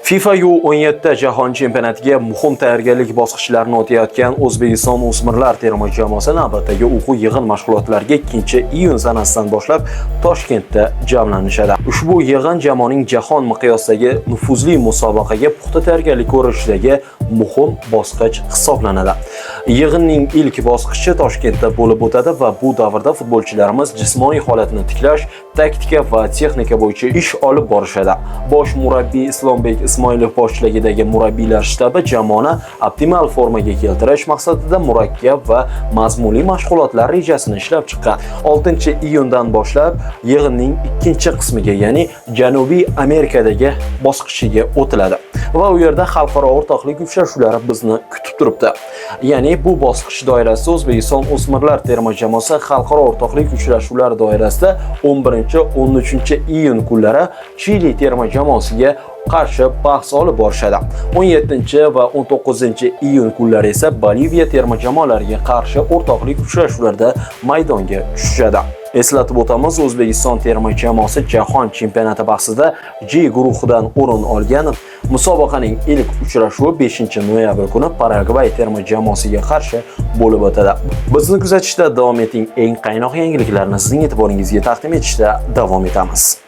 FIFA U17 jahon chempionatiga muhim tayyorgarlik bosqichlarini o'tayotgan O'zbekiston o'smirlar terma jamoasi navbatdagi o'quv yig'in mashg'ulotlariga 2-iyun sanasidan boshlab Toshkentda jamlanishadi. Ushbu yig'in jamoaning jahon miqyosidagi nufuzli musobaqaga puxta tayyorgarlik ko'rishidagi muhim bosqich hisoblanadi. Yig'inning ilk bosqichi Toshkentda bo'lib o'tadi va bu davrda futbolchilarimiz jismoniy holatini tiklash, taktika va texnika bo'yicha ish olib borishadi. Bosh murabbiy Islombek Ismoilov boshchiligidagi murabbiylar shtabi jamoani optimal formaga keltirish maqsadida murakkab va mazmunli mashg'ulotlar rejasini ishlab chiqqan. 6-iyundan boshlab yig'inning ikkinchi qismiga, ya'ni Janubiy Amerikadagi bosqichiga o'tiladi va u yerda xalqaro o'rtoqlik uchrashuvlari bizni kutib turibdi. Ya'ni bu bosqich doirasida O'zbekiston o'smirlar terma jamoasi xalqaro o'rtoqlik uchrashuvlari doirasida 11-13-iyun kunlari Chili terma jamoasiga qarshi bahs olib borishadi. 17 va 19-iyun kunlari esa Boliviya terma jamoalariga qarshi o'rtoqlik uchrashuvlarida maydonga tushadi. Eslatib o'tamiz, O'zbekiston terma jamoasi jahon chempionati bahsida G guruhidan o'rin olgan. Musobaqaning ilk uchrashuvi 5-noyabr kuni Paragvay terma jamoasiga qarshi bo'lib o'tadi. Bizni kuzatishda davom eting. Eng qaynoq yangiliklarni sizning e'tiboringizga taqdim etishda davom etamiz.